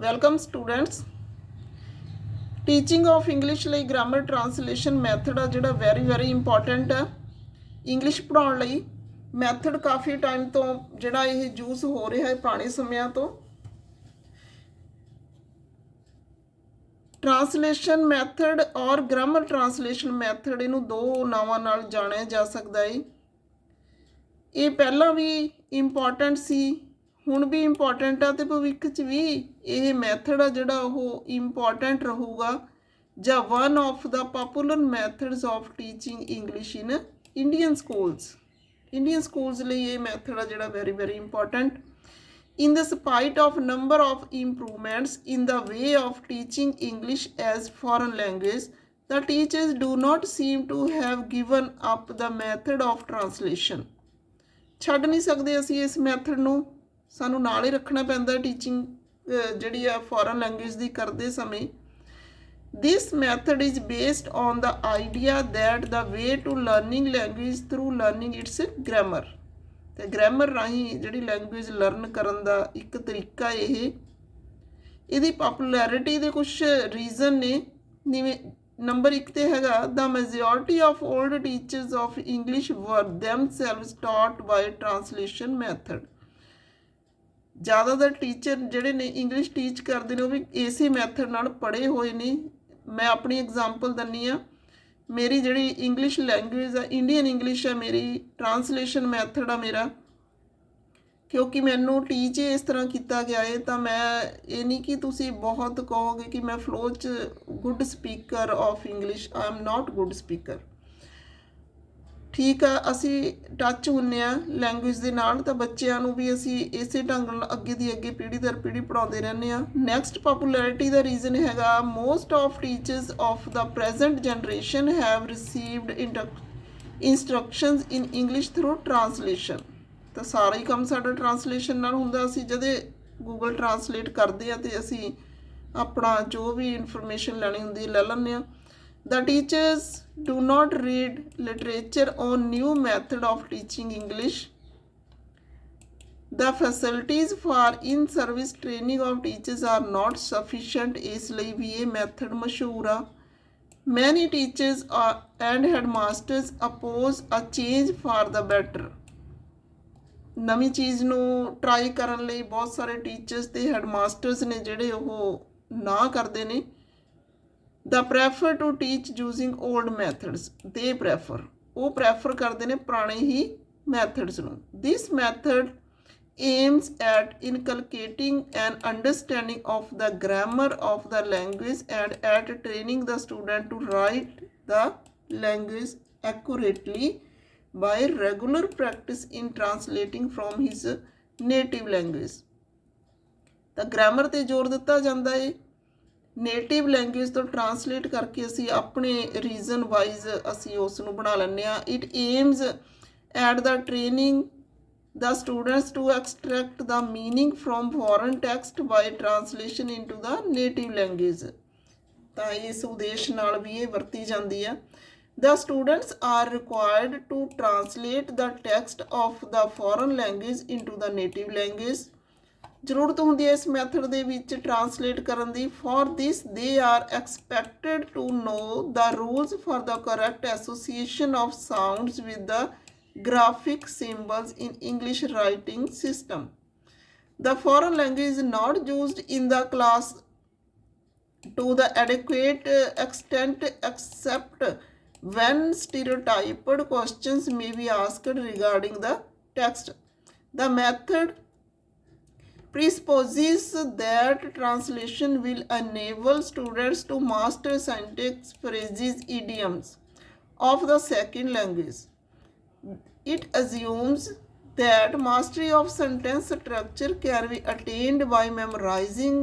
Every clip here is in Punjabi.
Welcome students. Teaching of English ਲਈ ਗ੍ਰਾਮਰ ਟਰਾਂਸਲੇਸ਼ਨ ਮੈਥਡ ਆ ਜਿਹੜਾ ਵੈਰੀ ਇੰਪੋਰਟੈਂਟ ਆ ਇੰਗਲਿਸ਼ ਪੜ੍ਹਾਉਣ ਲਈ। ਮੈਥਡ ਕਾਫੀ ਟਾਈਮ ਤੋਂ ਜਿਹੜਾ ਇਹ ਯੂਜ਼ ਹੋ ਰਿਹਾ ਹੈ ਪੁਰਾਣੇ ਸਮਿਆਂ ਤੋਂ। ਟਰਾਂਸਲੇਸ਼ਨ ਮੈਥਡ ਔਰ ਗ੍ਰਾਮਰ ਟਰਾਂਸਲੇਸ਼ਨ ਮੈਥਡ ਇਹਨੂੰ ਦੋ ਨਾਵਾਂ ਨਾਲ ਜਾਣਿਆ ਜਾ ਸਕਦਾ ਹੈ। ਇਹ ਪਹਿਲਾਂ ਵੀ ਇੰਪੋਰਟੈਂਟ ਸੀ, ਹੁਣ ਵੀ ਇੰਪੋਰਟੈਂਟ ਆ ਤੇ ਭਵਿੱਖ 'ਚ ਵੀ ਇਹ ਮੈਥਡ ਆ ਜਿਹੜਾ ਉਹ ਇੰਪੋਰਟੈਂਟ ਰਹੂਗਾ ਜਾਂ one of the popular methods of teaching English in Indian schools ਲਈ ਇਹ ਮੈਥਡ ਆ ਜਿਹੜਾ very important. In the spite of number of improvements in the way of teaching English as foreign language, the teachers do not seem to have given up the method of translation. ਛੱਡ ਨਹੀਂ ਸਕਦੇ ਅਸੀਂ ਇਸ ਮੈਥਡ ਨੂੰ, ਸਾਨੂੰ ਨਾਲ ਹੀ ਰੱਖਣਾ ਪੈਂਦਾ ਟੀਚਿੰਗ ਜਿਹੜੀ ਆ ਫੋਰਨ ਲੈਂਗੁਏਜ ਦੀ ਕਰਦੇ ਸਮੇਂ। This method is based on the idea that the way to learning language through learning its grammar. ਤੇ ਗ੍ਰਾਮਰ ਰਾਹੀਂ ਜਿਹੜੀ ਲੈਂਗੁਏਜ ਲਰਨ ਕਰਨ ਦਾ ਇੱਕ ਤਰੀਕਾ ਇਹਦੀ ਪੋਪੂਲੈਰਿਟੀ ਦੇ ਕੁਝ ਰੀਜ਼ਨ ਨੇ। ਜਿਵੇਂ ਨੰਬਰ 1 ਤੇ ਹੈਗਾ the majority of old teachers of English were themselves taught by translation method. ਜ਼ਿਆਦਾਤਰ ਟੀਚਰ ਜਿਹੜੇ ਨੇ ਇੰਗਲਿਸ਼ ਟੀਚ ਕਰਦੇ ਨੇ ਉਹ ਵੀ ਇਸੇ ਮੈਥਡ ਨਾਲ ਪੜ੍ਹੇ ਹੋਏ ਨੇ। ਮੈਂ ਆਪਣੀ ਐਗਜ਼ਾਮਪਲ ਦਿੰਦੀ ਹਾਂ। ਮੇਰੀ ਜਿਹੜੀ ਇੰਗਲਿਸ਼ ਲੈਂਗੁਏਜ ਆ ਇੰਡੀਅਨ ਇੰਗਲਿਸ਼ ਆ, ਮੇਰੀ ਟਰਾਂਸਲੇਸ਼ਨ ਮੈਥਡ ਆ ਮੇਰਾ, ਕਿਉਂਕਿ ਮੈਨੂੰ ਟੀਚ ਇਸ ਤਰ੍ਹਾਂ ਕੀਤਾ ਗਿਆ ਹੈ। ਤਾਂ ਮੈਂ ਇਹ ਨਹੀਂ ਕਿ ਤੁਸੀਂ ਬਹੁਤ ਕਹੋਗੇ ਕਿ ਮੈਂ ਫਲੋ 'ਚ good speaker of English, I am not good speaker. ਠੀਕ ਆ, ਅਸੀਂ ਟੱਚ ਹੁੰਦੇ ਹਾਂ ਲੈਂਗੁਏਜ ਦੇ ਨਾਲ, ਤਾਂ ਬੱਚਿਆਂ ਨੂੰ ਵੀ ਅਸੀਂ ਇਸੇ ਢੰਗ ਨਾਲ ਅੱਗੇ ਦੀ ਅੱਗੇ ਪੀੜ੍ਹੀ ਦਰ ਪੀੜ੍ਹੀ ਪੜ੍ਹਾਉਂਦੇ ਰਹਿੰਦੇ ਹਾਂ। ਨੈਕਸਟ ਪੋਪੂਲੈਰਿਟੀ ਦਾ ਰੀਜ਼ਨ ਹੈਗਾ most of teachers of the present generation have received instructions in English through translation. ਤਾਂ ਸਾਰਾ ਹੀ ਕੰਮ ਸਾਡਾ ਟਰਾਂਸਲੇਸ਼ਨ ਨਾਲ ਹੁੰਦਾ। ਅਸੀਂ ਜਦੇ ਗੂਗਲ ਟਰਾਂਸਲੇਟ ਕਰਦੇ ਹਾਂ ਅਤੇ ਅਸੀਂ ਆਪਣਾ ਜੋ ਵੀ ਇਨਫੋਰਮੇਸ਼ਨ ਲੈਣੀ ਹੁੰਦੀ ਲੈ ਲੈਂਦੇ ਹਾਂ। The teachers do not read literature on new method of teaching English. The facilities for in-service training of teachers are not sufficient, ਇਸ ਲਈ ਵੀ ਇਹ ਮੈਥਡ ਮਸ਼ਹੂਰ ਆ। Many teachers and headmasters oppose a change for the better. ਨਵੀਂ ਚੀਜ਼ ਨੂੰ ਟਰਾਈ ਕਰਨ ਲਈ ਬਹੁਤ ਸਾਰੇ ਟੀਚਰਸ ਤੇ ਹੈਡਮਾਸਟਰਸ ਨੇ ਜਿਹੜੇ ਉਹ ਨਾ ਕਰਦੇ ਨੇ। The prefer to teach using old methods. They prefer. ਉਹ ਪ੍ਰੈਫਰ ਕਰਦੇ ਨੇ ਪੁਰਾਣੇ ਹੀ ਮੈਥਡਸ ਨੂੰ। This method aims at inculcating an understanding of the grammar of the language and at training the student to write the language accurately by regular practice in translating from his native language. ਤਾਂ ਗ੍ਰਾਮਰ 'ਤੇ ਜ਼ੋਰ ਦਿੱਤਾ ਜਾਂਦਾ ਹੈ। ਨੇਟਿਵ ਲੈਂਗੁਏਜ ਤੋਂ ਟਰਾਂਸਲੇਟ ਕਰਕੇ ਅਸੀਂ ਆਪਣੇ ਰੀਜ਼ਨ ਵਾਈਜ਼ ਅਸੀਂ ਉਸ ਨੂੰ ਬਣਾ ਲੈਂਦੇ ਹਾਂ। It aims at the training the students to extract the meaning from foreign text by translation into the native language. ਤਾਂ ਇਸ ਉਦੇਸ਼ ਨਾਲ ਵੀ ਇਹ ਵਰਤੀ ਜਾਂਦੀ ਆ। The students are required to translate the text of the foreign language into the native language. ਜ਼ਰੂਰਤ ਹੁੰਦੀ ਹੈ ਇਸ ਮੈਥਡ ਦੇ ਵਿੱਚ ਟਰਾਂਸਲੇਟ ਕਰਨ ਦੀ। For this they are expected to know the rules for the correct association of sounds with the graphic symbols in English writing system. The foreign language is not used in the class to the adequate extent except when stereotyped questions may be asked regarding the text. The method presupposes that translation will enable students to master syntax, phrases, idioms of the second language. It assumes that mastery of sentence structure can be attained by memorizing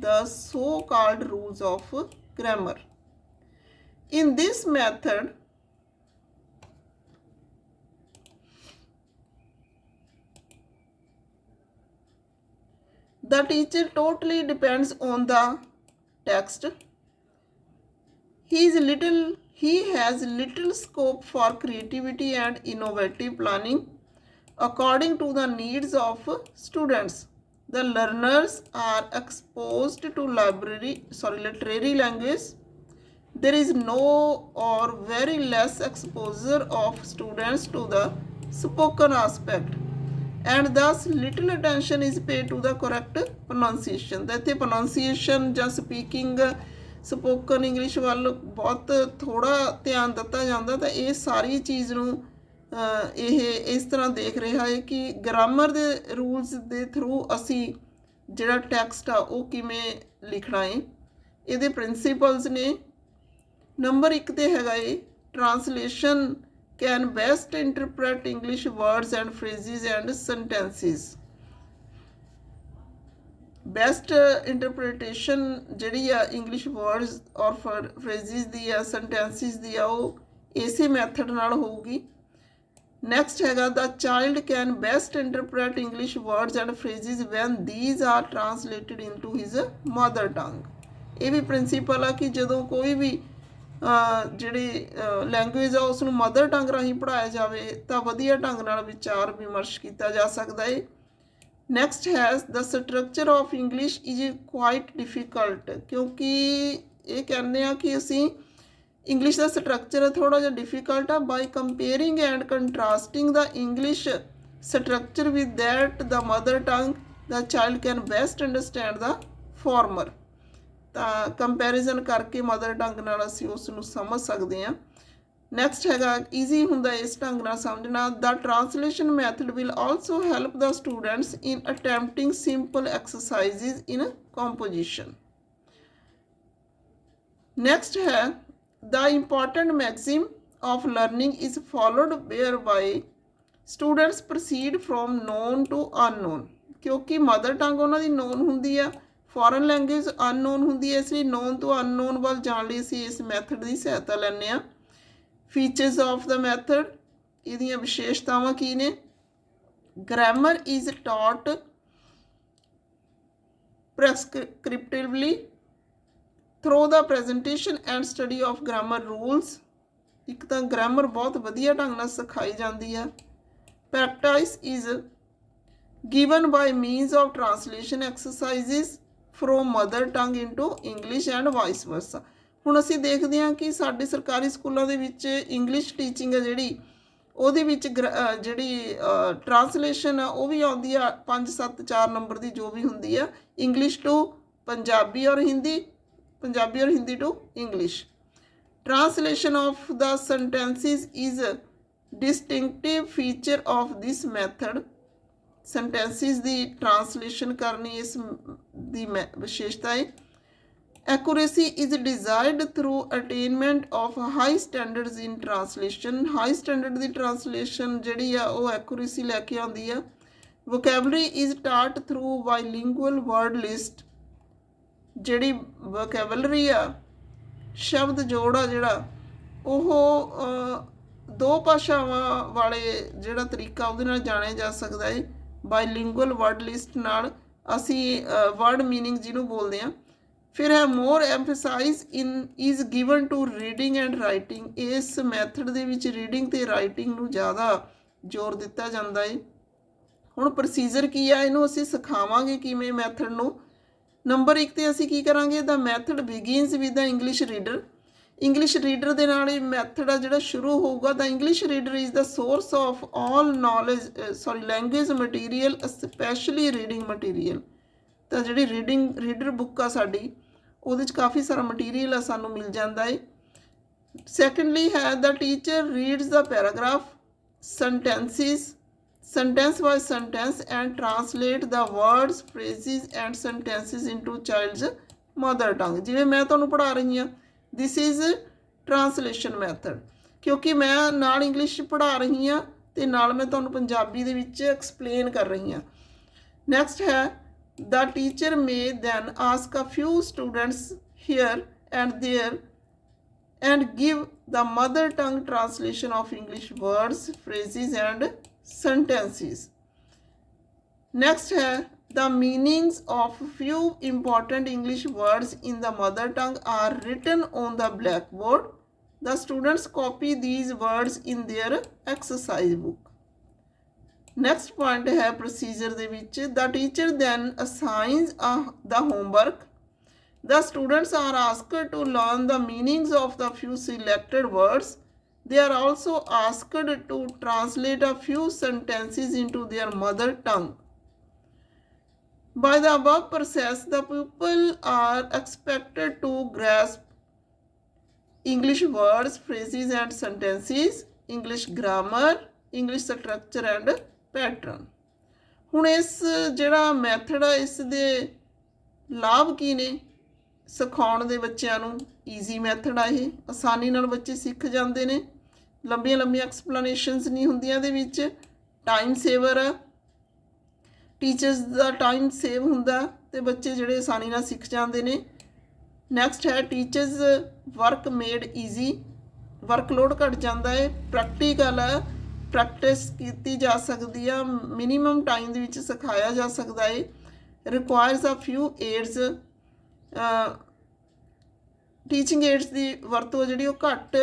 the so-called rules of grammar. In this method, the teacher totally depends on the text. He has little scope for creativity and innovative planning according to the needs of students. the learners are exposed to literary language. There is no or very less exposure of students to the spoken aspect, and thus little attention is paid to the correct pronunciation. ਤਾਂ ਇੱਥੇ pronunciation ਜਾਂ speaking ਸਪੋਕਨ ਇੰਗਲਿਸ਼ ਵੱਲ ਬਹੁਤ ਥੋੜ੍ਹਾ ਧਿਆਨ ਦਿੱਤਾ ਜਾਂਦਾ। ਤਾਂ ਇਹ ਸਾਰੀ ਚੀਜ਼ ਨੂੰ ਇਹ ਇਸ ਤਰ੍ਹਾਂ ਦੇਖ ਰਿਹਾ ਹੈ ਕਿ ਗ੍ਰਾਮਰ ਦੇ ਰੂਲਸ ਦੇ ਥਰੂ ਅਸੀਂ ਜਿਹੜਾ ਟੈਕਸਟ ਆ ਉਹ ਕਿਵੇਂ ਲਿਖਣਾ ਹੈ। ਇਹਦੇ ਪ੍ਰਿੰਸੀਪਲਸ ਨੇ। ਨੰਬਰ 1 ਤੇ ਹੈਗਾ ਏ translation can best interpret English words and phrases and sentences. Best interpretation ਜਿਹੜੀ ਆ English words or phrases ਦੀ ਆ sentences ਦੀ ਆ ਉਹ ਇਸੇ ਮੈਥਡ ਨਾਲ ਹੋਊਗੀ। ਨੈਕਸਟ ਹੈਗਾ the child can best interpret English words and phrases when these are translated into his mother tongue। ਇਹ ਵੀ ਪ੍ਰਿੰਸੀਪਲ ਆ ਕਿ ਜਦੋਂ ਕੋਈ ਵੀ ਜਿਹੜੀ ਲੈਂਗੁਏਜ ਆ ਉਸ ਨੂੰ ਮਦਰ ਟੰਗ ਰਾਹੀਂ ਪੜ੍ਹਾਇਆ ਜਾਵੇ ਤਾਂ ਵਧੀਆ ਢੰਗ ਨਾਲ ਵਿਚਾਰ ਵਿਮਰਸ਼ ਕੀਤਾ ਜਾ ਸਕਦਾ ਹੈ। Next has the structure of English is quite difficult, ਕਿਉਂਕਿ ਇਹ ਕਹਿੰਦੇ ਆ ਕਿ ਅਸੀਂ ਇੰਗਲਿਸ਼ ਦਾ ਸਟਰਕਚਰ ਥੋੜ੍ਹਾ ਜਿਹਾ ਡਿਫੀਕਲਟ ਆ। By comparing and contrasting the English structure with that the mother tongue the child can best understand the former. ਤਾਂ ਕੰਪੈਰੀਜ਼ਨ ਕਰਕੇ ਮਦਰ ਟੰਗ ਨਾਲ ਅਸੀਂ ਉਸ ਨੂੰ ਸਮਝ ਸਕਦੇ ਹਾਂ। ਨੈਕਸਟ ਹੈਗਾ ਈਜ਼ੀ ਹੁੰਦਾ ਇਸ ਢੰਗ ਨਾਲ ਸਮਝਣਾ। The translation method will also help the students in attempting simple exercises in composition. Next ਹੈ the important maxim of learning is followed where by students proceed from known to unknown, ਕਿਉਂਕਿ ਮਦਰ ਟੰਗ ਉਹਨਾਂ ਦੀ ਨੋਨ ਹੁੰਦੀ ਆ, ਫੋਰਨ ਲੈਂਗੁਏਜ ਅਨਨੋਨ ਹੁੰਦੀ ਹੈ, ਇਸ ਲਈ ਨੋਨ ਤੋਂ ਅਨਨੋਨ ਵੱਲ ਜਾਣ ਲਈ ਅਸੀਂ ਇਸ ਮੈਥਡ ਦੀ ਸਹਾਇਤਾ ਲੈਂਦੇ ਹਾਂ। ਫੀਚਰਸ ਆਫ ਦ ਮੈਥਡ, ਇਹਦੀਆਂ ਵਿਸ਼ੇਸ਼ਤਾਵਾਂ ਕੀ ਨੇ? Grammar is taught prescriptively through the presentation and study of grammar rules. ਇੱਕ ਤਾਂ ਗ੍ਰਾਮਰ ਬਹੁਤ ਵਧੀਆ ਢੰਗ ਨਾਲ ਸਿਖਾਈ ਜਾਂਦੀ ਆ। Practice is given by means of translation exercises from mother tongue into English and vice versa. ਹੁਣ ਅਸੀਂ ਦੇਖਦੇ ਹਾਂ ਕਿ ਸਾਡੇ ਸਰਕਾਰੀ ਸਕੂਲਾਂ ਦੇ ਵਿੱਚ ਇੰਗਲਿਸ਼ ਟੀਚਿੰਗ ਹੈ ਜਿਹੜੀ ਉਹਦੇ ਵਿੱਚ ਜਿਹੜੀ ਟ੍ਰਾਂਸਲੇਸ਼ਨ ਆ ਉਹ ਵੀ ਆਉਂਦੀ ਆ 5 7 4 ਨੰਬਰ ਦੀ ਜੋ ਵੀ ਹੁੰਦੀ ਆ, ਇੰਗਲਿਸ਼ ਟੂ ਪੰਜਾਬੀ ਔਰ ਹਿੰਦੀ, ਪੰਜਾਬੀ ਔਰ Hindi to English. Translation of the sentences is distinctive feature of this method. Sentences ਦੀ ਟ੍ਰਾਂਸਲੇਸ਼ਨ ਕਰਨੀ ਇਸ ਦੀ ਵਿਸ਼ੇਸ਼ਤਾ ਹੈ। Accuracy is desired through attainment of high standards in translation. High standard ਦੀ ਟ੍ਰਾਂਸਲੇਸ਼ਨ ਜਿਹੜੀ ਆ ਉਹ ਐਕੂਰੇਸੀ ਲੈ ਕੇ ਆਉਂਦੀ ਆ। Vocabulary is taught through bilingual word list. ਜਿਹੜੀ ਵੋਕੈਬਲਰੀ ਆ, ਸ਼ਬਦ ਜੋੜ ਆ ਜਿਹੜਾ ਉਹ ਦੋ ਭਾਸ਼ਾਵਾਂ ਵਾਲੇ ਜਿਹੜਾ ਤਰੀਕਾ ਉਹਦੇ ਨਾਲ ਜਾਣਿਆ ਜਾ ਸਕਦਾ ਹੈ। ਬਾਈਲਿੰਗੁਅਲ ਵਰਡ ਲਿਸਟ ਨਾਲ ਅਸੀਂ ਵਰਡ ਮੀਨਿੰਗ ਜਿਹਨੂੰ ਬੋਲਦੇ ਹਾਂ। ਫਿਰ ਹੈ more emphasis in is given to reading and writing. ਇਸ ਮੈਥਡ ਦੇ ਵਿੱਚ ਰੀਡਿੰਗ ਅਤੇ ਰਾਈਟਿੰਗ ਨੂੰ ਜ਼ਿਆਦਾ ਜ਼ੋਰ ਦਿੱਤਾ ਜਾਂਦਾ ਹੈ। ਹੁਣ ਪ੍ਰੋਸੀਜਰ ਕੀ ਆ, ਇਹਨੂੰ ਅਸੀਂ ਸਿਖਾਵਾਂਗੇ ਕਿਵੇਂ ਮੈਥਡ ਨੂੰ। ਨੰਬਰ 1 ਤੇ ਅਸੀਂ ਕੀ ਕਰਾਂਗੇ? The method begins with the English reader. English reader ਦੇ ਨਾਲ ਇਹ ਮੈਥਡ ਆ ਜਿਹੜਾ ਸ਼ੁਰੂ ਹੋਊਗਾ। The English reader is the source of all language material specially reading material. ਤਾਂ ਜਿਹੜੀ ਰੀਡਰ ਬੁੱਕ ਆ ਸਾਡੀ ਉਹਦੇ 'ਚ ਕਾਫੀ ਸਾਰਾ ਮਟੀਰੀਅਲ ਆ ਸਾਨੂੰ ਮਿਲ ਜਾਂਦਾ ਹੈ। ਸੈਕੰਡਲੀ ਹੈ the teacher reads the paragraph sentences by sentence and translate the words, phrases and sentences into child's mother tongue. ਜਿਵੇਂ ਮੈਂ ਤੁਹਾਨੂੰ ਪੜ੍ਹਾ ਰਹੀ ਹਾਂ, this is translation method, ਕਿਉਂਕਿ ਮੈਂ ਨਾਲ ਇੰਗਲਿਸ਼ ਪੜ੍ਹਾ ਰਹੀ ਹਾਂ ਅਤੇ ਨਾਲ ਮੈਂ ਤੁਹਾਨੂੰ ਪੰਜਾਬੀ ਦੇ ਵਿੱਚ ਐਕਸਪਲੇਨ ਕਰ ਰਹੀ ਹਾਂ। ਨੈਕਸਟ ਹੈ the teacher may then ask a few students here and there and give the mother tongue translation of English words, phrases and sentences. Next है the meanings of few important English words in the mother tongue are written on the blackboard. The students copy these words in their exercise book. Next point ਹੈ ਪ੍ਰੋਸੀਜਰ ਦੇ ਵਿੱਚ the teacher then assigns the homework The students are asked to learn the meanings of the few selected words. They are also asked to translate a few sentences into their mother tongue. By the above process, the pupils are expected to grasp English words, phrases and sentences, English grammar, English structure and pattern. ਹੁਣ ਇਸ ਜਿਹੜਾ ਮੈਥਡ ਆ ਇਸ ਦੇ ਲਾਭ ਕੀ ਨੇ ਸਿਖਾਉਣ ਦੇ ਬੱਚਿਆਂ ਨੂੰ ਈਜ਼ੀ ਮੈਥਡ ਆ ਇਹ ਆਸਾਨੀ ਨਾਲ ਬੱਚੇ ਸਿੱਖ ਜਾਂਦੇ ਨੇ ਲੰਬੀਆਂ ਲੰਬੀਆਂ ਐਕਸਪਲੇਨੇਸ਼ਨਸ ਨਹੀਂ ਹੁੰਦੀਆਂ ਇਹਦੇ ਵਿੱਚ ਟਾਈਮ ਸੇਵਰ ਆ ਟੀਚਰਸ ਦਾ ਟਾਈਮ ਸੇਵ ਹੁੰਦਾ ਤੇ ਬੱਚੇ ਜਿਹੜੇ ਆਸਾਨੀ ਨਾਲ ਸਿੱਖ ਜਾਂਦੇ ਨੇ ਨੈਕਸਟ ਹੈ teachers work made easy workload ਘਟ ਜਾਂਦਾ ਹੈ ਪ੍ਰੈਕਟੀਕਲ ਪ੍ਰੈਕਟਿਸ ਕੀਤੀ ਜਾ ਸਕਦੀ ਆ ਮਿਨੀਮਮ ਟਾਈਮ ਦੇ ਵਿੱਚ ਸਿਖਾਇਆ ਜਾ ਸਕਦਾ ਹੈ ਰਿਕੁਆਇਰਸ ਆ ਫਿਊ ਏਡਸ ਟੀਚਿੰਗ ਏਡਸ ਦੀ ਵਰਤੋਂ ਜਿਹੜੀ ਉਹ ਘੱਟ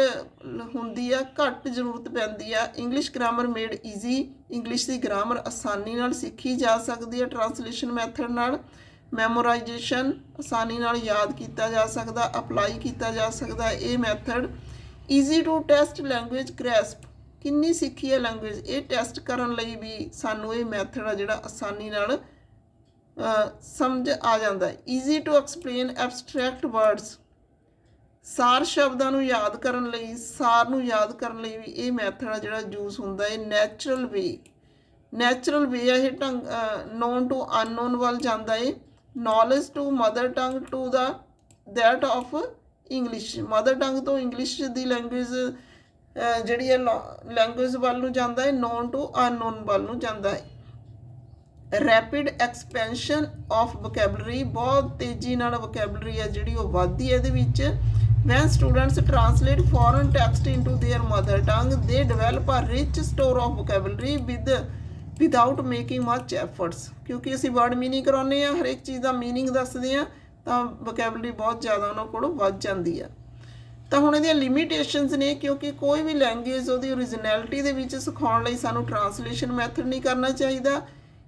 ਹੁੰਦੀ ਆ ਘੱਟ ਜ਼ਰੂਰਤ ਪੈਂਦੀ ਆ English grammar made easy English ਦੀ ਗ੍ਰਾਮਰ ਆਸਾਨੀ ਨਾਲ ਸਿੱਖੀ ਜਾ ਸਕਦੀ ਆ ਟਰਾਂਸਲੇਸ਼ਨ ਮੈਥਡ ਨਾਲ ਮੈਮੋਰਾਈਜੇਸ਼ਨ ਆਸਾਨੀ ਨਾਲ ਯਾਦ ਕੀਤਾ ਜਾ ਸਕਦਾ ਅਪਲਾਈ ਕੀਤਾ ਜਾ ਸਕਦਾ ਇਹ method easy to test language grasp ਕਿੰਨੀ ਸਿੱਖੀ ਹੈ ਲੈਂਗੁਏਜ ਇਹ ਟੈਸਟ ਕਰਨ ਲਈ ਵੀ ਸਾਨੂੰ ਇਹ ਮੈਥਡ ਆ ਜਿਹੜਾ ਆਸਾਨੀ ਨਾਲ ਸਮਝ ਆ ਜਾਂਦਾ ਹੈ easy to explain abstract words ਸਾਰ ਸ਼ਬਦਾਂ ਨੂੰ ਯਾਦ ਕਰਨ ਲਈ ਸਾਰ ਨੂੰ ਯਾਦ ਕਰਨ ਲਈ ਵੀ ਇਹ ਮੈਥਡ ਆ ਜਿਹੜਾ ਯੂਜ਼ ਹੁੰਦਾ ਹੈ ਨੈਚੁਰਲ ਵੇ ਆ ਇਹ ਢੰਗ ਨੋਨ ਟੂ ਅਨਨੋਨ ਵੱਲ ਜਾਂਦਾ ਹੈ knowledge to mother tongue to the that of English mother tongue ਤੋਂ ਇੰਗਲਿਸ਼ ਦੀ ਲੈਂਗੁਏਜ ਜਿਹੜੀ ਹੈ ਲੈਂਗੁਏਜ ਵੱਲ ਨੂੰ ਜਾਂਦਾ ਹੈ ਨੋਨ ਟੂ ਅਨਨੋਨ ਵੱਲ ਨੂੰ ਜਾਂਦਾ ਹੈ ਰੈਪਿਡ ਐਕਸਪੈਂਸ਼ਨ ਆਫ ਵੋਕੈਬਲਰੀ ਬਹੁਤ ਤੇਜ਼ੀ ਨਾਲ ਵੋਕੈਬਲਰੀ ਹੈ ਜਿਹੜੀ ਉਹ ਵੱਧਦੀ ਹੈ ਇਹਦੇ ਵਿੱਚ when students translate foreign text into their mother tongue they develop a rich store of vocabulary without making much efforts ਕਿਉਂਕਿ ਅਸੀਂ ਵਰਡ ਮੀਨਿੰਗ ਕਰਾਉਂਦੇ ਹਾਂ ਹਰੇਕ ਚੀਜ਼ ਦਾ ਮੀਨਿੰਗ ਦੱਸਦੇ ਹਾਂ ਤਾਂ ਵੋਕੈਬਲਰੀ ਬਹੁਤ ਜ਼ਿਆਦਾ ਉਹਨਾਂ ਕੋਲੋਂ ਵੱਧ ਜਾਂਦੀ ਆ ਤਾਂ ਹੁਣ ਇਹਦੀਆਂ ਲਿਮੀਟੇਸ਼ਨਸ ਨੇ ਕਿਉਂਕਿ ਕੋਈ ਵੀ ਲੈਂਗੁਏਜ ਉਹਦੀ ਓਰੀਜਨੈਲਿਟੀ ਦੇ ਵਿੱਚ ਸਿਖਾਉਣ ਲਈ ਸਾਨੂੰ ਟਰਾਂਸਲੇਸ਼ਨ ਮੈਥਡ ਨਹੀਂ ਕਰਨਾ ਚਾਹੀਦਾ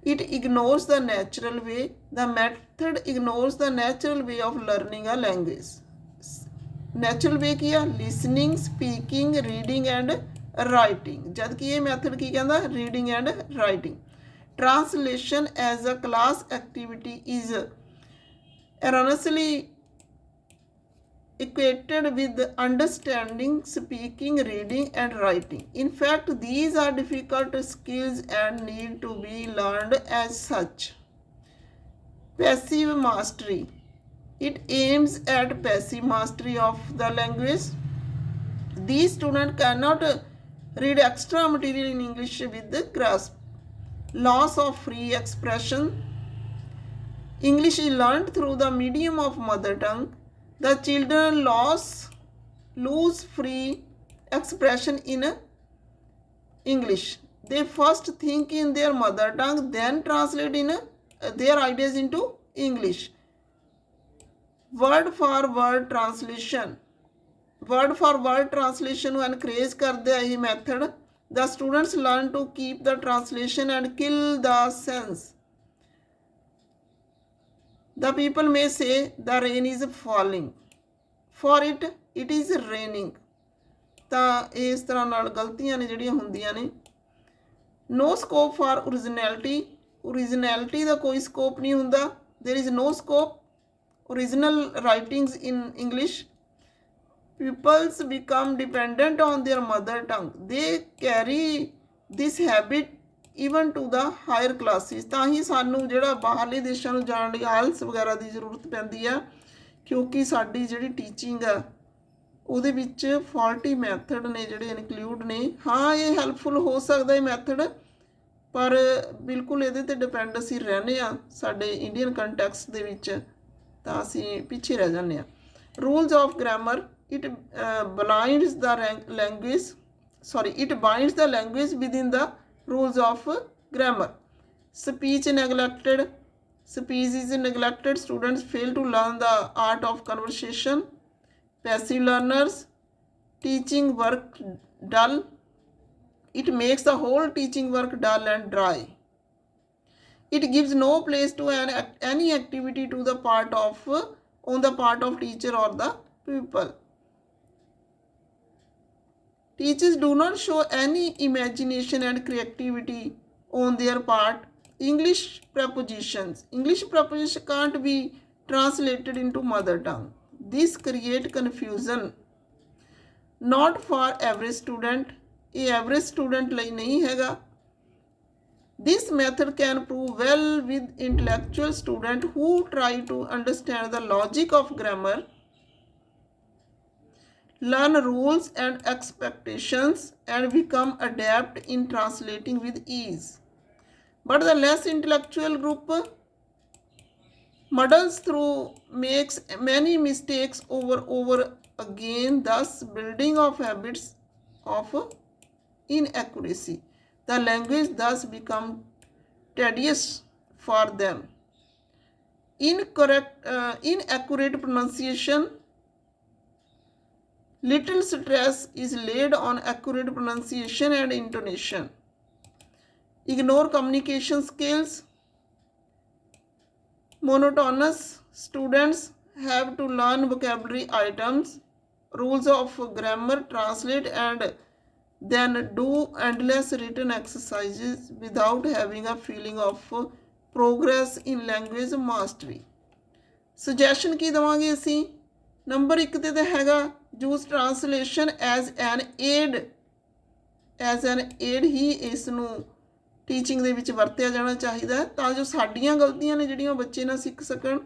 it ignores the natural way the method ignores the natural way of learning a language natural way ਕੀ ਆ listening speaking reading and writing ਜਦ ਕਿ ਇਹ ਮੈਥਡ ਕੀ ਕਹਿੰਦਾ reading and writing translation as a class activity is erroneously equated with understanding, speaking, reading, and writing. In fact, these are difficult skills and need to be learned as such. Passive mastery. It aims at passive mastery of the language. These students cannot read extra material in English with the grasp. Loss of free expression. English is learned through the medium of mother tongue. The children lose free expression in English. They first think in their mother tongue, then translate in their ideas into English. Word for word translation. Word for word translation ਨੂੰ encourage ਕਰਦਾ ਇਹ method. The students learn to keep the translation and kill the sense. The people may say the rain is falling. For it is raining. ਤਾਂ ਇਸ ਤਰ੍ਹਾਂ ਨਾਲ ਗਲਤੀਆਂ ਨੇ ਜਿਹੜੀਆਂ ਹੁੰਦੀਆਂ ਨੇ no scope for originality ਦਾ ਕੋਈ ਸਕੋਪ ਨਹੀਂ ਹੁੰਦਾ there is no scope original writings in English pupils become dependent on their mother tongue they carry this habit even to the higher classes ਤਾਂ ਹੀ ਸਾਨੂੰ ਜਿਹੜਾ ਬਾਹਰਲੇ ਦੇਸ਼ਾਂ ਨੂੰ ਜਾਣ ਲਈ ਆਇਲਸ ਵਗੈਰਾ ਦੀ ਜ਼ਰੂਰਤ ਪੈਂਦੀ ਆ ਕਿਉਂਕਿ ਸਾਡੀ ਜਿਹੜੀ ਟੀਚਿੰਗ ਆ ਉਹਦੇ ਵਿੱਚ ਫਾਲਟੀ ਮੈਥਡ ਨੇ ਜਿਹੜੇ ਇਨਕਲੂਡ ਨੇ ਹਾਂ ਇਹ ਹੈਲਪਫੁਲ ਹੋ ਸਕਦਾ ਇਹ ਮੈਥਡ ਪਰ ਬਿਲਕੁਲ ਇਹਦੇ 'ਤੇ ਡਿਪੈਂਡ ਅਸੀਂ ਰਹਿੰਦੇ ਹਾਂ ਸਾਡੇ ਇੰਡੀਅਨ ਕੰਟੈਕਸਟ ਦੇ ਵਿੱਚ ਤਾਂ ਅਸੀਂ ਪਿੱਛੇ ਰਹਿ ਜਾਂਦੇ ਹਾਂ rules of grammar it blinds the binds the language within the rules of grammar. Speech is neglected. Students fail to learn the art of conversation. Passive learners. Teaching work dull. It makes the whole teaching work dull and dry. It gives no place to any activity to the part of on the part of teacher or the pupil. Teachers do not show any imagination and creativity on their part. English prepositions can't be translated into mother tongue. This create confusion. Not for average student. ये average student ਲਈ नहीं हैगा. This method can prove well with intellectual student who try to understand the logic of grammar, learn rules and expectations, and become adept in translating with ease. But the less intellectual group muddles through, makes many mistakes over again, thus building of habits of inaccuracy. The language thus becomes tedious for them. Inaccurate pronunciation. Little stress is laid on accurate pronunciation and intonation. Ignore communication skills. Monotonous. Students have to learn vocabulary items, rules of grammar, translate, and then do endless written exercises without having a feeling of progress in language mastery. Suggestion ਕੀ ਦੇਵਾਂਗੇ ਅਸੀਂ? ਨੰਬਰ 1 ਤੇ ਤਾਂ ਹੈਗਾ use translation as an aid. As an aid ਹੀ ਇਸ ਨੂੰ ਟੀਚਿੰਗ ਦੇ ਵਿੱਚ ਵਰਤਿਆ ਜਾਣਾ ਚਾਹੀਦਾ ਹੈ ਤਾਂ ਜੋ ਸਾਡੀਆਂ ਗਲਤੀਆਂ ਨੇ ਜਿਹੜੀਆਂ ਬੱਚੇ ਨਾ ਸਿੱਖ ਸਕਣ.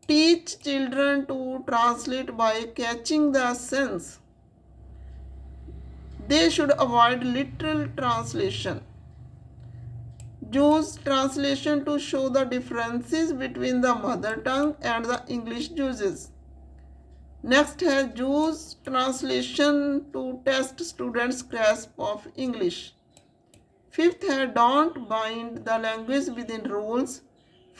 Teach children to translate by catching the sense. They should avoid literal translation. Use translation to show the differences between the mother tongue and the English uses. Next है use translation to test students' grasp of English. Fifth है don't bind the language within rules.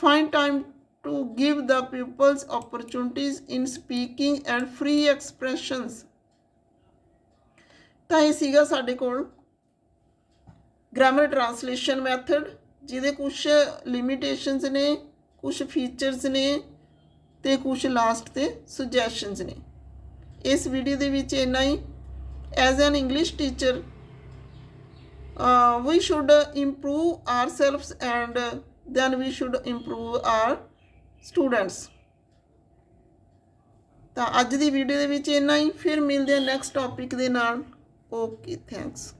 Find time to give the pupils opportunities in speaking and free expressions. ਤਾਂ ਇਹ ਸੀਗਾ ਸਾਡੇ ਕੋਲ ਗ੍ਰਾਮਰ ਟਰਾਂਸਲੇਸ਼ਨ ਮੈਥਡ ਜਿਹਦੇ ਕੁਝ ਲਿਮਿਟੇਸ਼ਨਸ ਨੇ, ਕੁਝ ਫੀਚਰਸ ਨੇ ਤੇ ਕੁਝ ਲਾਸਟ ਤੇ ਸੁਜੈਸ਼ਨਸ ਨੇ. ਇਸ ਵੀਡੀਓ ਦੇ ਵਿੱਚ ਇੰਨਾ ਹੀ. As an English teacher we should improve ourselves and then we should improve our students. ਤਾਂ ਅੱਜ ਦੀ ਵੀਡੀਓ ਦੇ ਵਿੱਚ ਇੰਨਾ ਹੀ. ਫਿਰ ਮਿਲਦੇ ਹਾਂ ਨੈਕਸਟ ਟੌਪਿਕ ਦੇ ਨਾਲ. Okay, thanks.